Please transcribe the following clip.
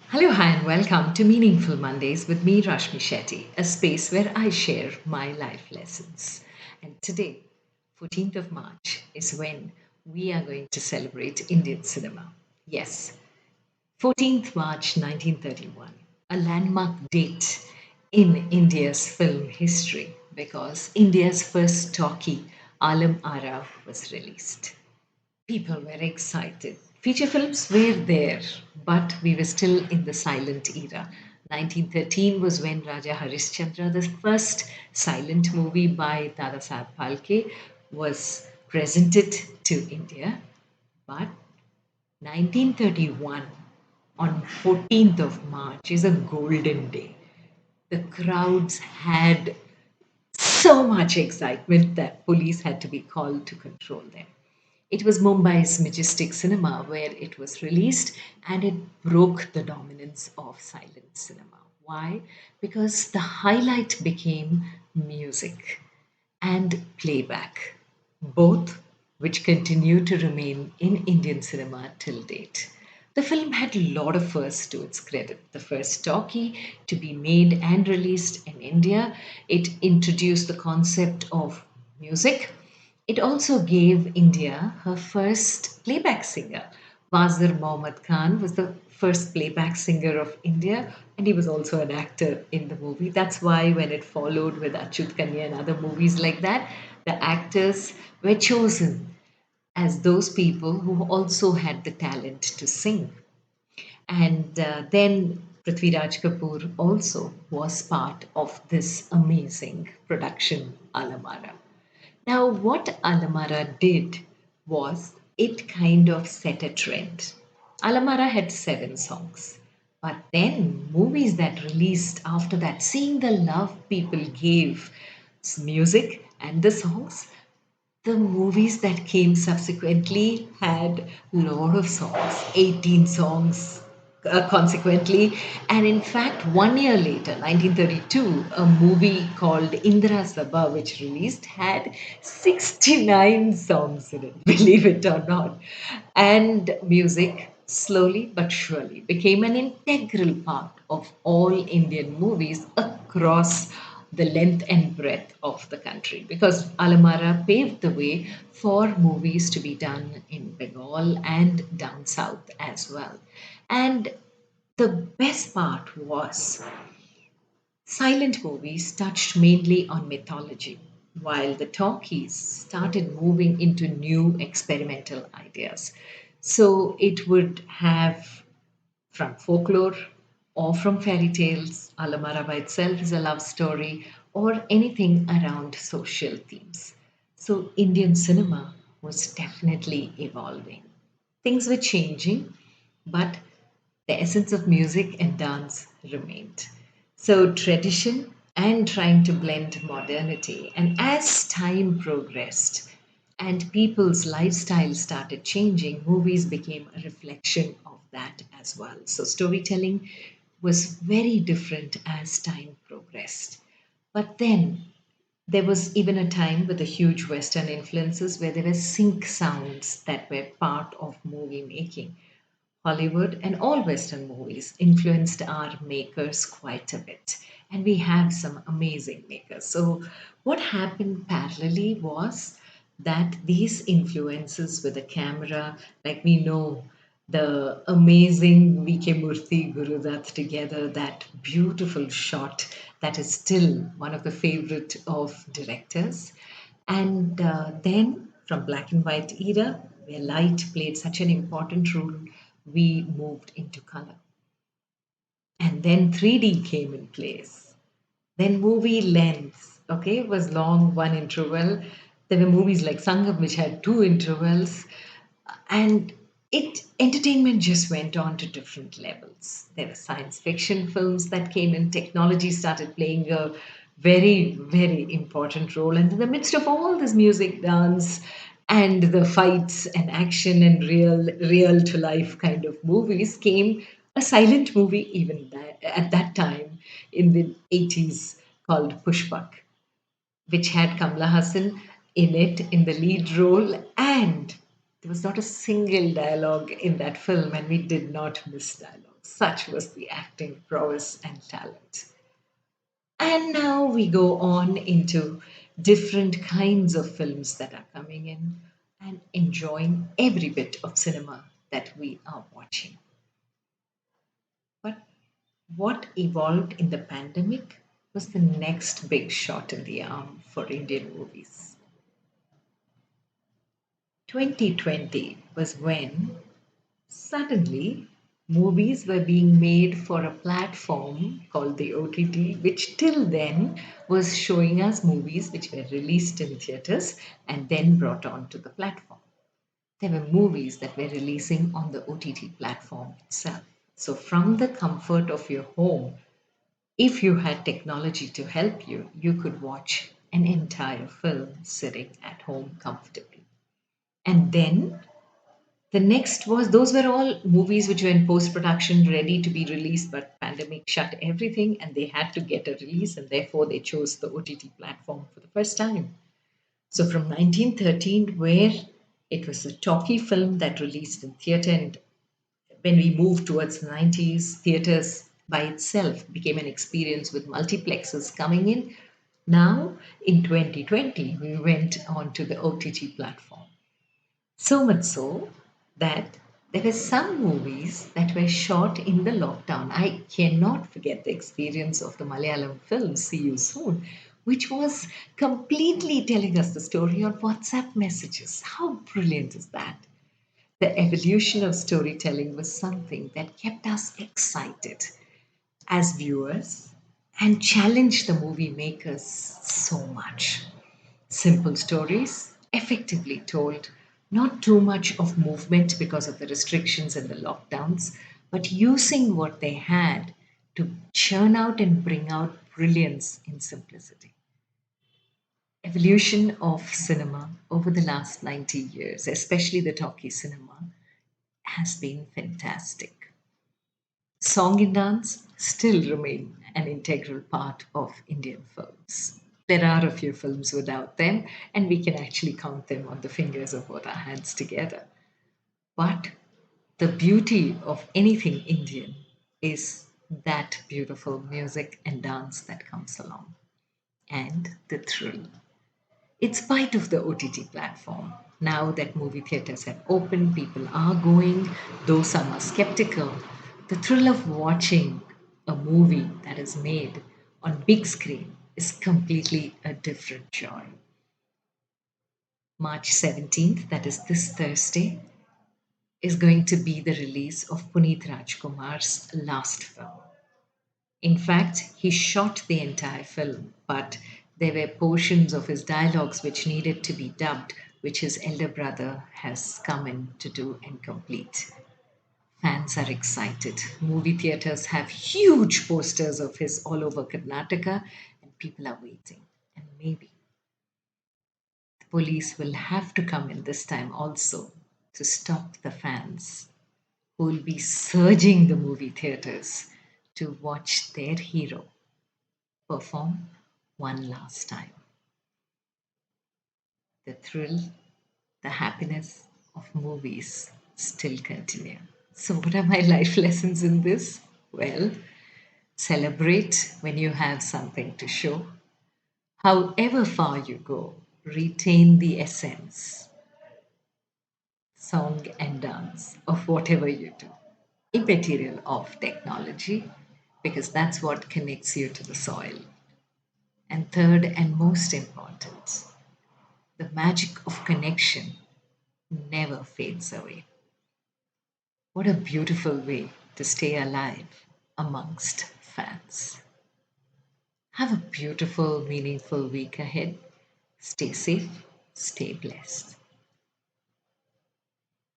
Hello, hi, and welcome to Meaningful Mondays with me, Rashmi Shetty, a space where I share my life lessons. And today, 14th of March, is when we are going to celebrate Indian cinema. Yes, 14th March 1931, a landmark date in India's film history because India's first talkie, Alam Ara, was released. People were excited. Feature films were there, but we were still in the silent era. 1913 was when Raja Harishchandra, the first silent movie by Dadasaheb Phalke, was presented to India. But 1931, on 14th of March, is a golden day. The crowds had so much excitement that police had to be called to control them. It was Mumbai's Majestic Cinema where it was released and it broke the dominance of silent cinema. Why? Because the highlight became music and playback, both which continue to remain in Indian cinema till date. The film had a lot of firsts to its credit. The first talkie to be made and released in India. It introduced the concept of music. It also gave India her first playback singer. Wazir Mohammad Khan was the first playback singer of India, and he was also an actor in the movie. That's why, when it followed with Achyut Kanya and other movies like that, the actors were chosen as those people who also had the talent to sing. And then Prithviraj Kapoor also was part of this amazing production, Alamara. Now, what Alamara did was it kind of set a trend. Alamara had seven songs. But then, movies that released after that, seeing the love people gave music and the songs, the movies that came subsequently had a lot of songs, 18 songs consequently. And in fact, 1 year later, 1932, a movie called Indra Sabha, which released, had 69 songs in it, believe it or not. And music slowly but surely became an integral part of all Indian movies across the length and breadth of the country because Alamara paved the way for movies to be done in Bengal and down south as well. And the best part was silent movies touched mainly on mythology, while the talkies started moving into new experimental ideas. So it would have from folklore or from fairy tales. Alamara by itself is a love story or anything around social themes. So Indian cinema was definitely evolving. Things were changing, but the essence of music and dance remained. So tradition and trying to blend modernity. And as time progressed, and people's lifestyle started changing, movies became a reflection of that as well. So storytelling was very different as time progressed. But then there was even a time with the huge Western influences where there were sync sounds that were part of movie making. Hollywood and all Western movies influenced our makers quite a bit. And we have some amazing makers. So, what happened parallelly was that these influences with the camera, like we know the amazing V.K. Murthy Gurudutt together, that beautiful shot that is still one of the favorite of directors. And then from black and white era, where light played such an important role, we moved into color. And then 3D came in place. Then movie lengths, okay, was long one interval. There were movies like Sangam, which had two intervals. And it entertainment just went on to different levels. There were science fiction films that came in, technology started playing a very, very important role. And in the midst of all this music, dance, and the fights and action and real to life kind of movies came a silent movie even at that time in the 80s called Pushpak, which had Kamala Hassan in it in the lead role, and there was not a single dialogue in that film, and we did not miss dialogues. Such was the acting prowess and talent. And now we go on into different kinds of films that are coming in and enjoying every bit of cinema that we are watching. But what evolved in the pandemic was the next big shot in the arm for Indian movies. 2020 was when suddenly movies were being made for a platform called the OTT, which till then was showing us movies which were released in theaters and then brought onto the platform. There were movies that were releasing on the OTT platform itself. So, from the comfort of your home, if you had technology to help you, you could watch an entire film sitting at home comfortably. And then the next was those were all movies which were in post production ready to be released, but pandemic shut everything and they had to get a release and therefore they chose the OTT platform for the first time. So from 1913, where it was a talkie film that released in theater, and when we moved towards the 90s, theaters by itself became an experience with multiplexes coming in. Now, in 2020, we went on to the OTT platform. So much so that there were some movies that were shot in the lockdown. I cannot forget the experience of the Malayalam film See You Soon, which was completely telling us the story on WhatsApp messages. How brilliant is that? The evolution of storytelling was something that kept us excited as viewers and challenged the movie makers so much. Simple stories, effectively told, not too much of movement because of the restrictions and the lockdowns, but using what they had to churn out and bring out brilliance in simplicity. Evolution of cinema over the last 90 years, especially the talkie cinema, has been fantastic. Song and dance still remain an integral part of Indian films. There are a few films without them, and we can actually count them on the fingers of both our hands together. But the beauty of anything Indian is that beautiful music and dance that comes along, and the thrill. In spite of the OTT platform, now that movie theaters have opened, people are going, though some are skeptical. The thrill of watching a movie that is made on big screen is completely a different joy. March 17th, that is this Thursday, is going to be the release of Puneeth Rajkumar's last film. In fact, he shot the entire film, but there were portions of his dialogues which needed to be dubbed, which his elder brother has come in to do and complete. Fans are excited. Movie theaters have huge posters of his all over Karnataka, and people are waiting. And maybe the police will have to come in this time also to stop the fans who will be surging the movie theaters to watch their hero perform one last time. The thrill, the happiness of movies still continue. So, what are my life lessons in this? Well, celebrate when you have something to show. However far you go, retain the essence, song and dance of whatever you do, immaterial of technology, because that's what connects you to the soil. And third and most important, the magic of connection never fades away. What a beautiful way to stay alive amongst fans. Have a beautiful, meaningful week ahead. Stay safe, stay blessed.